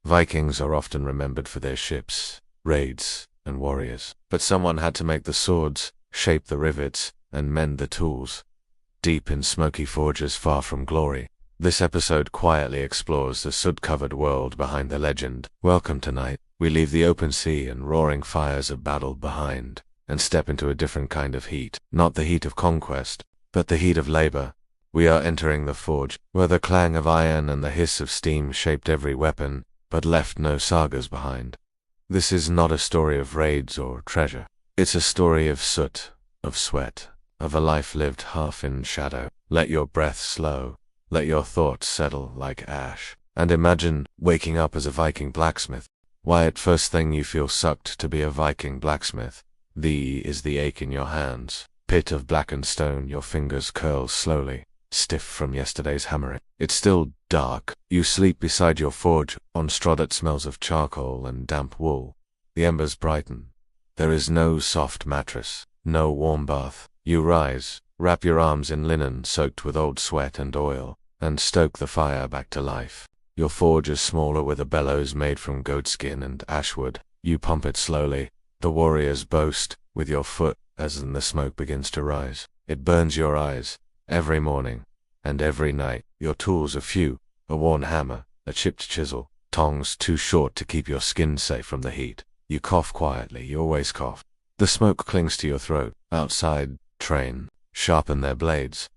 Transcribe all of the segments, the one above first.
Vikings are often remembered for their ships, raids, and warriors. But someone had to make the swords, shape the rivets, and mend the tools. Deep in smoky forges far from glory, this episode quietly explores the soot-covered world behind the legend. Welcome tonight. We leave the open sea and roaring fires of battle behind, and step into a different kind of heat. Not the heat of conquest, but the heat of labor. We are entering the forge, where the clang of iron and the hiss of steam shaped every weapon, but left no sagas behind. This is not a story of raids or treasure. It's a story of soot, of sweat, of a life lived half in shadow. Let your breath slow, let your thoughts settle like ash, and imagine waking up as a Viking blacksmith. Why, at first thing you feel sucked to be a Viking blacksmith. Is the ache in your hands. Pit of blackened stone, your fingers curl slowly, stiff from yesterday's hammering. It's still dark. You sleep beside your forge, on straw that smells of charcoal and damp wool. The embers brighten. There is no soft mattress, no warm bath. You rise, wrap your arms in linen soaked with old sweat and oil, and stoke the fire back to life. Your forge is smaller with a bellows made from goatskin and ashwood. You pump it slowly. The warriors boast, with your foot, as the smoke begins to rise. It burns your eyes, every morning, and every night. Your tools are few, a worn hammer, a chipped chisel, tongs too short to keep your skin safe from the heat. You cough quietly, you always cough. The smoke clings to your throat. Outside, train, sharpen their blades.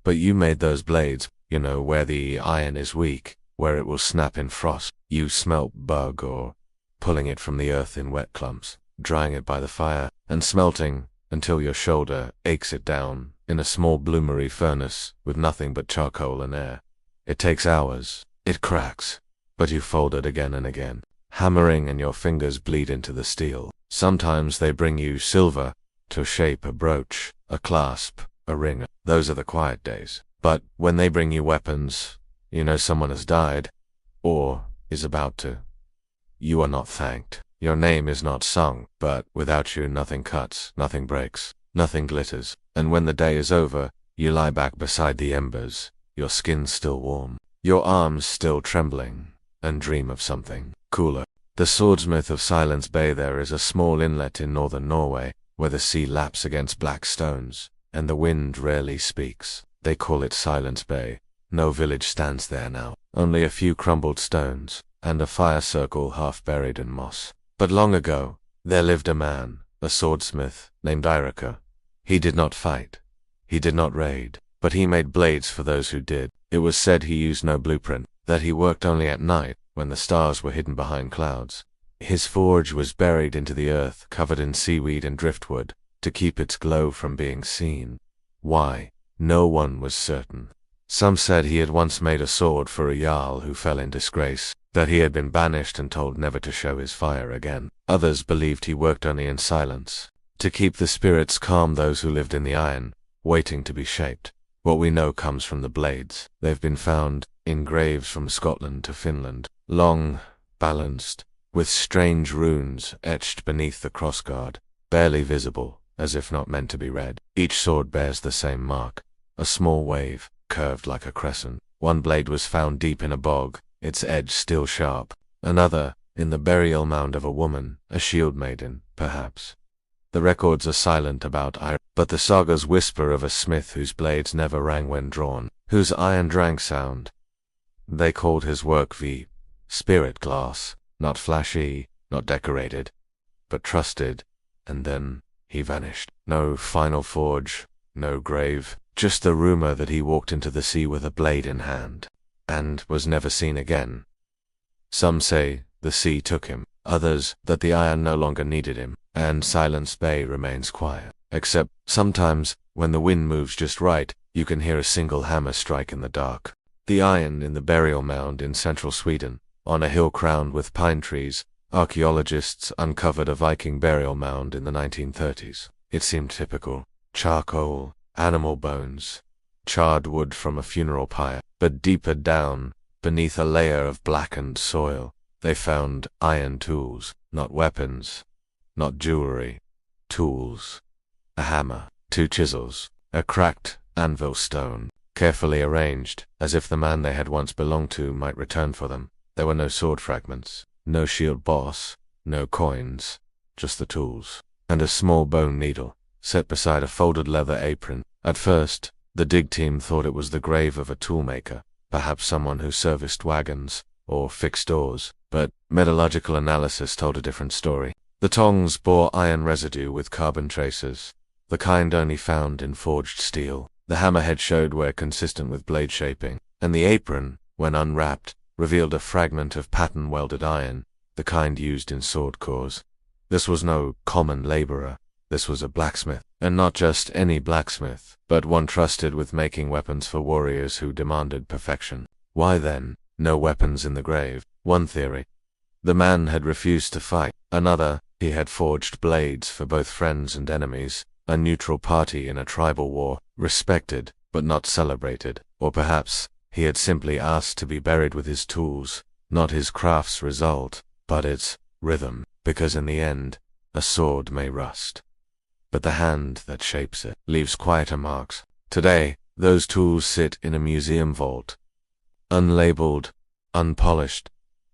But you made those blades, where the iron is weak, where it will snap in frost. You smelt bug or pulling it from the earth in wet clumps, drying it by the fire, and smelting until your shoulder aches it down in a small bloomery furnace with nothing but charcoal and air. It takes hours. It cracks. But you fold it again and again, hammering, and your fingers bleed into the steel. Sometimes they bring you silver to shape a brooch, a clasp, a ring. Those are the quiet days. But when they bring you weapons, someone has died, or is about to. You are not thanked. Your name is not sung, but without you nothing cuts, nothing breaks, nothing glitters. And when the day is over, you lie back beside the embers, your skin still warm, your arms still trembling, and dream of something cooler. The swordsmith of Silence Bay. There is a small inlet in northern Norway, where the sea laps against black stones, and the wind rarely speaks. They call it Silence Bay. No village stands there now, only a few crumbled stones, and a fire circle half buried in moss. But long ago, there lived a man, a swordsmith, named Eirik. He did not fight. He did not raid. But he made blades for those who did. It was said he used no blueprint, that he worked only at night, when the stars were hidden behind clouds. His forge was buried into the earth, covered in seaweed and driftwood, to keep its glow from being seen. Why? No one was certain. Some said he had once made a sword for a jarl who fell in disgrace, that he had been banished and told never to show his fire again. Others believed he worked only in silence, to keep the spirits calm, those who lived in the iron, waiting to be shaped. What we know comes from the blades. They've been found in graves from Scotland to Finland, long, balanced, with strange runes etched beneath the crossguard, barely visible, as if not meant to be read. Each sword bears the same mark, a small wave, curved like a crescent. One blade was found deep in a bog, its edge still sharp. Another, in the burial mound of a woman, a shield maiden, perhaps. The records are silent about Eirik, but the sagas whisper of a smith whose blades never rang when drawn, whose iron drank sound. They called his work the spirit glass, not flashy, not decorated, but trusted, and then he vanished. No final forge, no grave, just the rumor that he walked into the sea with a blade in hand, and was never seen again. Some say the sea took him, others that the iron no longer needed him, and Silence Bay remains quiet. Except, sometimes, when the wind moves just right, you can hear a single hammer strike in the dark. The iron in the burial mound in central Sweden, on a hill crowned with pine trees, archaeologists uncovered a Viking burial mound in the 1930s. It seemed typical. Charcoal, animal bones, charred wood from a funeral pyre. But deeper down, beneath a layer of blackened soil, they found iron tools, not weapons, not jewelry, tools. A hammer, 2 chisels, a cracked anvil stone, carefully arranged, as if the man they had once belonged to might return for them. There were no sword fragments, no shield boss, no coins, just the tools, and a small bone needle, set beside a folded leather apron. At first, the dig team thought it was the grave of a toolmaker, perhaps someone who serviced wagons or fixed doors, but metallurgical analysis told a different story. The tongs bore iron residue with carbon tracers, the kind only found in forged steel. The hammerhead showed where consistent with blade shaping, and the apron, when unwrapped, revealed a fragment of pattern-welded iron, the kind used in sword cores. This was no common laborer. This was a blacksmith, and not just any blacksmith, but one trusted with making weapons for warriors who demanded perfection. Why then, no weapons in the grave? One theory: the man had refused to fight. Another: he had forged blades for both friends and enemies, a neutral party in a tribal war, respected but not celebrated. Or perhaps he had simply asked to be buried with his tools, not his craft's result, but its rhythm, because in the end, a sword may rust, but the hand that shapes it leaves quieter marks. Today, those tools sit in a museum vault, unlabeled, unpolished,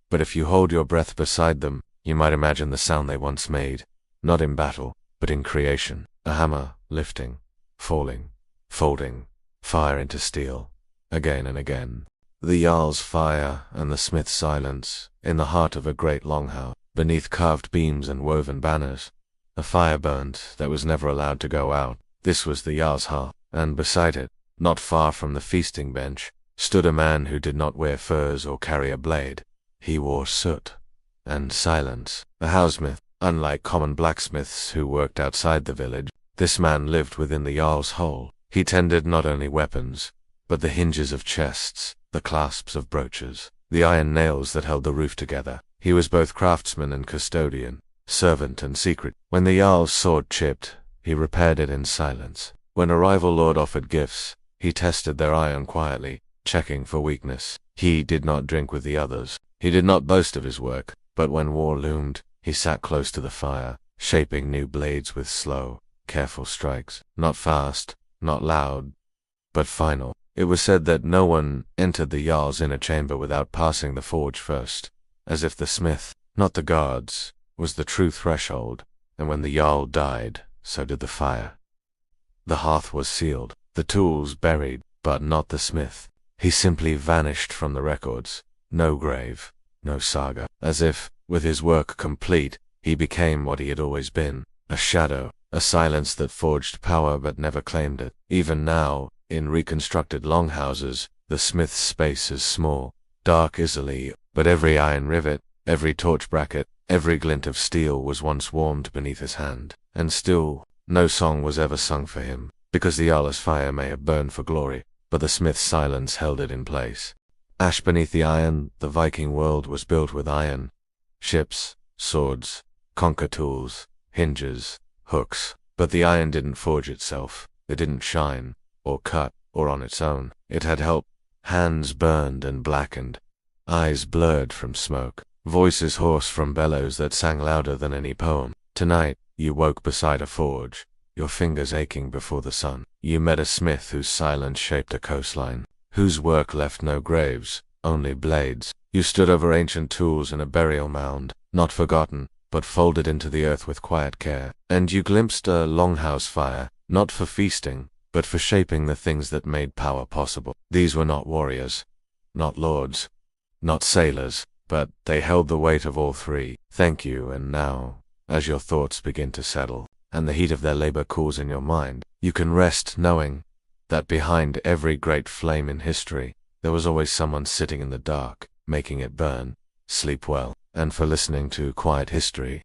but if you hold your breath beside them, you might imagine the sound they once made, not in battle, but in creation. A hammer lifting, falling, folding, fire into steel, again and again. The jarl's fire and the smith's silence, in the heart of a great longhouse, beneath carved beams and woven banners. A fire burned that was never allowed to go out. This was the jarl's hearth, and beside it, not far from the feasting bench, stood a man who did not wear furs or carry a blade. He wore soot and silence. A housemith, unlike common blacksmiths who worked outside the village. This man lived within the jarl's hole. He tended not only weapons, but the hinges of chests, the clasps of brooches, the iron nails that held the roof together. He was both craftsman and custodian, servant and secret. When the jarl's sword chipped, he repaired it in silence. When a rival lord offered gifts, he tested their iron quietly, checking for weakness. He did not drink with the others. He did not boast of his work, but when war loomed, he sat close to the fire, shaping new blades with slow, careful strikes. Not fast, not loud, but final. It was said that no one entered the jarl's inner chamber without passing the forge first, as if the smith, not the guards, was the true threshold, and when the jarl died, so did the fire. The hearth was sealed, the tools buried, but not the smith. He simply vanished from the records. No grave, no saga. As if, with his work complete, he became what he had always been, a shadow, a silence that forged power but never claimed it. Even now, in reconstructed longhouses, the smith's space is small, dark easily, but every iron rivet, every torch bracket, every glint of steel was once warmed beneath his hand. And still, no song was ever sung for him, because the jarl's fire may have burned for glory, but the smith's silence held it in place. Ash beneath the iron, the Viking world was built with iron. Ships, swords, conquer tools, hinges, hooks. But the iron didn't forge itself. It didn't shine, or cut, or on its own. It had help. Hands burned and blackened, eyes blurred from smoke, voices hoarse from bellows that sang louder than any poem. Tonight, you woke beside a forge, your fingers aching before the sun. You met a smith whose silence shaped a coastline, whose work left no graves, only blades. You stood over ancient tools in a burial mound, not forgotten, but folded into the earth with quiet care. And you glimpsed a longhouse fire, not for feasting, but for shaping the things that made power possible. These were not warriors, not lords, not sailors, but they held the weight of all three. Thank you. And now, as your thoughts begin to settle, and the heat of their labor cools in your mind, you can rest knowing that behind every great flame in history, there was always someone sitting in the dark, making it burn. Sleep well, and for listening to Quiet History.